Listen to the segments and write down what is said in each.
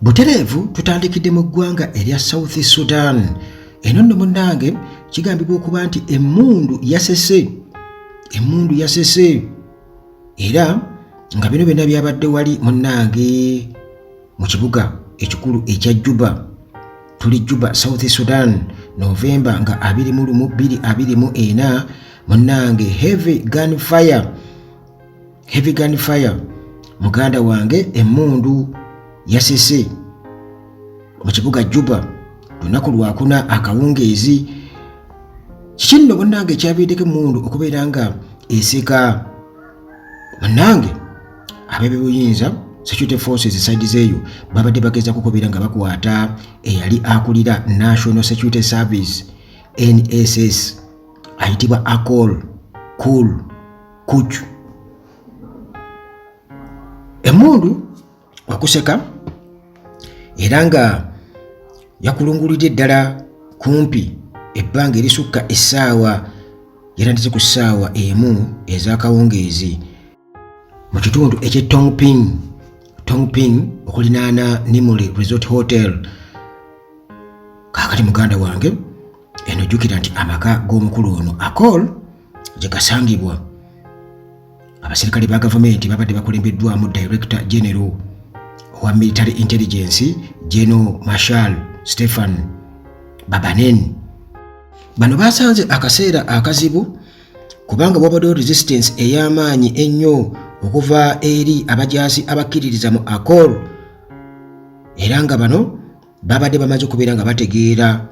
Butereevu tutandikidde mu ggwanga erya South Sudan. Eno nno munnange kigambibwa okuba nti emmundu yasese era nga bino byonna byabadde wali munnange mu kibuga ekikulu ekya Juba. Tuli Juba, South Sudan, November nga 2024 munnange. Heavy gunfire muganda wange, emmundu yasese mu kibuga Juba lunaku lwakuna akawungeezi. Kiki nno munnange ekyaviiriddeko emmundu okubeera nga eseka? Munnange ab'ebyobunyinza security forces side zeeyo babadde bageza kukubeera nga bakwata eyali akulira National Security Service NSS ayitibwa Akol Kuchu. Emmundu wakuseka era nga yakulungulidde ddala kumpi ebbanga erisukka essaawa yarandise ku ssaawa emu ez'akawungeezi mu kitundu eky'e Tongping okulinaana Nimule Resort Hotel. Kaakati muganda wange eno jjukira nti amaka g'omukulu ono Akol gye gasangibwa abaserikale ba gavumenti babadde bakulembeddwamu Director General wa Military Intelligence General Marshal Stephen Babanen. Bano basanze akaseera akazibu kubanga wabaddewo resistance ey'amaanyi ennyo okuva eri abajaasi abakkiririza mu Akol, era nga bano babadde bamaze okubeera nga bategeera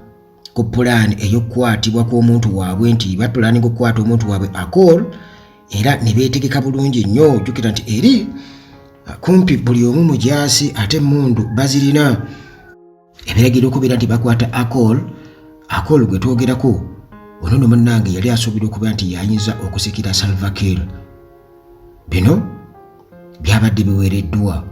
ku pulaani ey'okukwatibwa kw'omuntu waabwe nti bapulaaninga okukwata omuntu waabwe Akol, era ne beetegeka bulungi nnyo. Jjukira nti eri kumpi buli omu mujaasi ate emmundu bazirina ebiragiro okubeera nti bakwata Akol gwe twogerako ono nno munnange yali asuubira okubeera nti yayinza okusikira Salva Kiir. Bino byabadde biweereddwa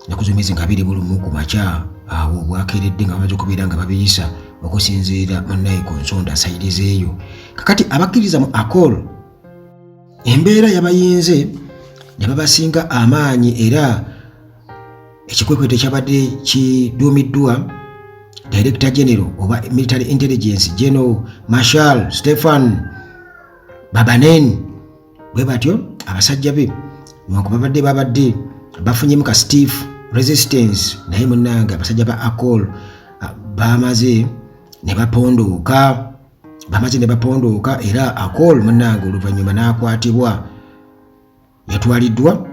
ennaku z'omwezi nga 21 ku makya awo bwakeeredde nga bamaze okubeera nga babiyisa okusinziira munnaye ku nsonda sayidi zeeyo. Kakati abakkiriza mu Akol embeera yabayinze ne babasinga amaanyi era ekikwekweto kyabadde kiduumiddwa Director General oba Military Intelligence General Marshal Stephen Babanen. Bwe batyo abasajja be babadde bafunyemu ka stiff resistance, naye munnange abasajja ba Akol bamaze ne bapondooka era Akol munnange oluvannyuma n'akwatibwa yatwaliddwa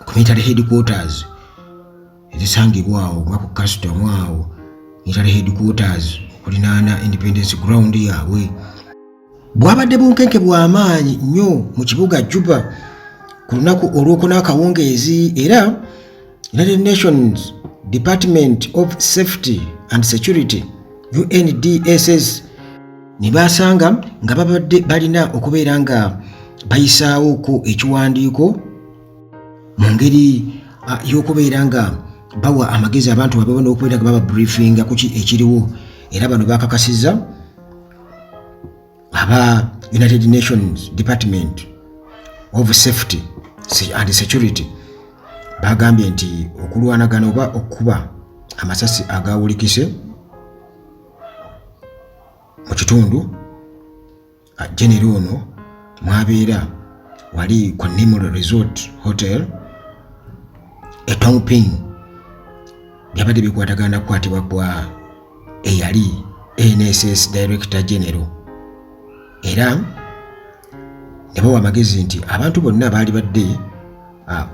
ku military headquarters ezisangibwa awo nga ku custom awo military headquarters kulinaana Independence Ground yaabwe. Bwabadde bunkenke bw'amaanyi nnyo mu kibuga Juba ku lunaku olwokuna akawungeezi, era United Nations Department of Safety and Security UNDSS ne basanga nga babadde balina okubeera nga bayisaawo ku ekiwandiiko mu ngeri y'okubeera nga bawa amagezi abantu baabwe n'okubeera nga baba briefinga ku ki ekiriwo, era bano bakakasizza aba United Nations Department of Safety and Security bagambye nti okulwanagana oba okuba amasasi agawulikise mu kitundu general ono mwabeera wali ku Nimule Resort Hotel e Tongping byabadde bikwatagana kukwatibwa kwa eyali NSS Director General, era ne bawa amagezi nti abantu bonna baali badde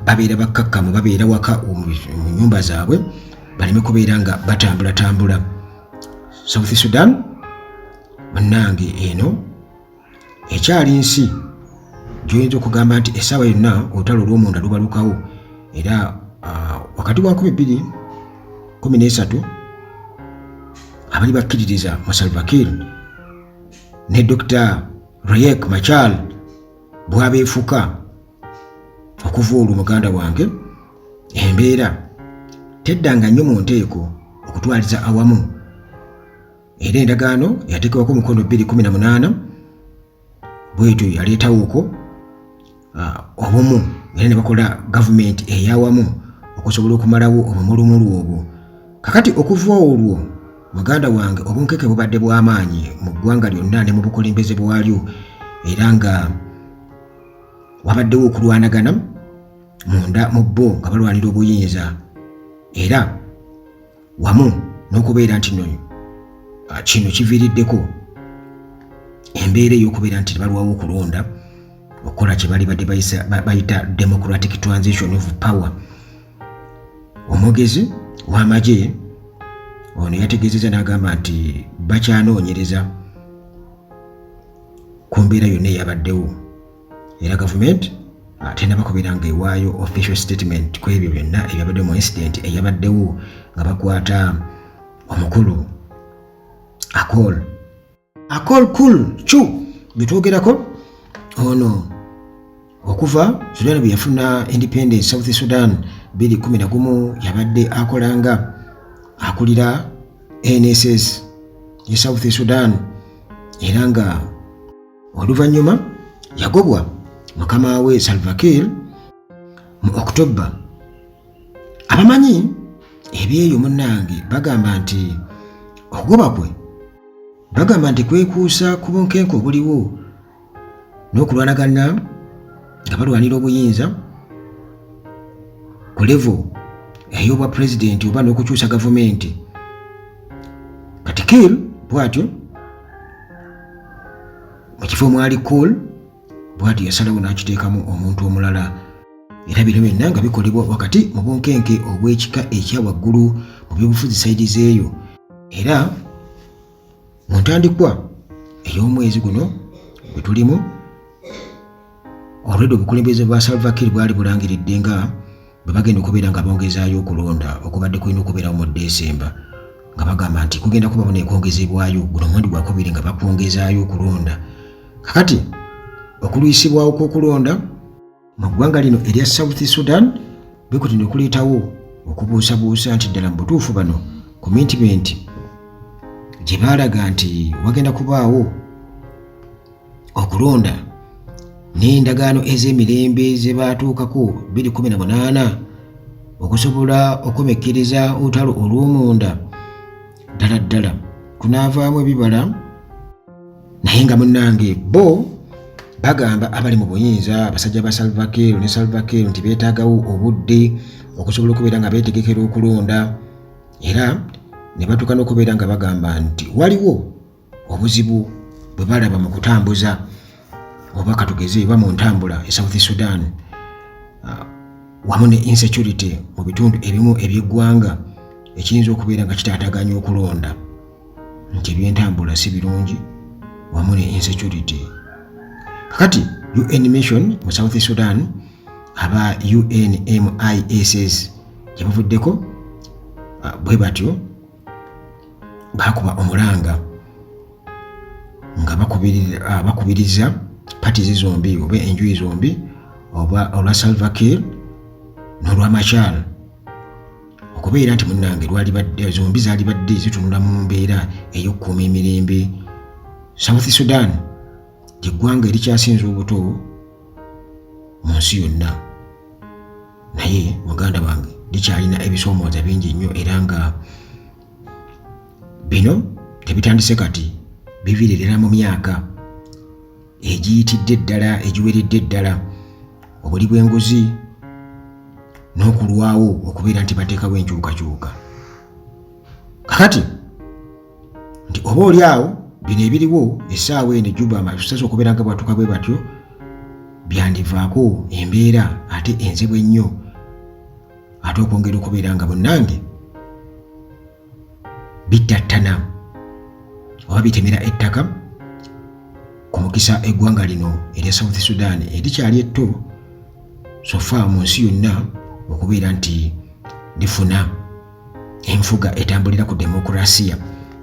babeera bakkakkamu babeera waka mu nnyumba zaabwe baleme kubeera nga batambula. South Sudan munnange eno ekyali nsi gy'oyinza okugamba nti essaawa yonna olutalo olw'omunda lubalukawo, era wakati wa 2013 abali bakkiririza mu Salva Kiir ne Dr. Riek Machar bwabeefuka okuva olwo muganda wange embeera teddanga nnyo mu nteeko okutwaliza awamu, era endagaano yateekebwako omukono 2018 bwetyo yaleetawoko obumu, era ne bakola gavumenti eyawamu okusobola okumalawo obumulumulu obwo. Kakati okuva olwo muganda wange obunkeke bubadde bw'amaanyi mu ggwanga lyonna ne mu bukulembeze bwalyo, era nga wabaddewo okulwanagana munda mu bo nga balwanira obuyinza, era wamu n'okubeera nti kino kiviiriddeko embeera ey'okubeera nti balwawo okulonda okukola kye bali badde bayita democratic transition of power. Omwogezi w'amagye ono yategeezezza n'agamba nti bakyanoonyereza ku mbeera yonna eyabaddewo, era gavumenti tena bakubeera nga ewaayo official statement ku ebyo byonna ebyabadde mu incident eyabaddewo nga bakwata omukulu Akol Kul Chu bitwogerako ono okuva Sudan bwe yafuna independence South Sudan 2011 yabadde akolanga akulira NSS ye South Sudan, era nga oluvannyuma yagobwa mukama we Salva Kiir mu October. Abamanyi ebyeyo munnange bagamba nti okugoba kwe bagamba nti kwekuusa ku bunkenke obuliwo n'okulwanagana nga balwanira obuyinza ku level ey'obwa pulezidenti oba n'okukyusa gavumenti. Kati Kiir bw'atyo mu kifo mwali Kul bw'atyo yasalawo n'akiteekamu omuntu omulala, era bino byonna nga bikolebwa wakati mu bunkenke obw'ekika ekya waggulu mu byobufuzi sayidi zeeyo. Era mu ntandikwa ey'omwezi guno gwe tulimu olwedde obukulembeze bwa Salva Kiir bwali bulangiridde nga bwe bagenda okubeera nga bongezaayo okulonda okubadde kulina okubeerawo mu Desemba, nga bagamba nti kugenda kubawo n'ekwongezebwayo guno omwezi gwakubiri nga bakwongezaayo okulonda. Kakati okulwisibwawo kw'okulonda mu ggwanga lino erya South Sudan bikutinda okuleetawo okubuusabuusa nti ddala mu butuufu bano commitment gye baalaga nti wagenda kubaawo okulonda n'endagaano ez'emirembe ze baatuukako 2018 okusobola okumekkiriza olutalo olw'omunda ddala kunaavaamu ebibala, naye nga munnange bo bagamba abali mu buyinza abasajja ba Salva Kiir ne Salva Kiir nti beetaagawo obudde okusobola okubeera nga beetegekera okulonda, era ne batuuka n'okubeera nga bagamba nti waliwo obuzibu bwe balaba mu kutambuza oba katugeze oba mu ntambula e South Sudan, wamu ne insecurity mu bitundu ebimu eby'eggwanga ekiyinza okubeera nga kitaataganya okulonda, nti ebyentambula si birungi wamu ne insecurity. Kakati UN mission mu South Sudan aba UNMISS gye bavuddeko bwe batyo bakuba omulanga nga bakubiriza parties zombi oba enjuyi zombi oba olwa Salva Kiir n'olwa Machar okubeera nti munnange zombi zaali badde zitunula mu mbeera ey'okukuuma emirembe. South Sudan ly'eggwanga erikyasinza obuto mu nsi yonna, naye muganda wange likyalina ebisoomooza bingi nnyo, era nga bino tebitandise kati, biviirira mu myaka egiyitidde ddala egiweredde ddala, obuli bw'enguzi n'okulwawo okubeera nti bateekawo enkyukakyuka. Kakati nti oba oli awo bino ebiriwo essaawa eno Juba amasaso okubeera nga bwatuuka bwe batyo byandivaako embeera ate enzibu ennyo, ate okwongera okubeera nga munnange bittattana oba bitemera ettaka ku mukisa eggwanga lino erya South Sudan erikyali etto sofa mu nsi yonna okubeera nti lifuna enfuga etambulira ku demokrasiya.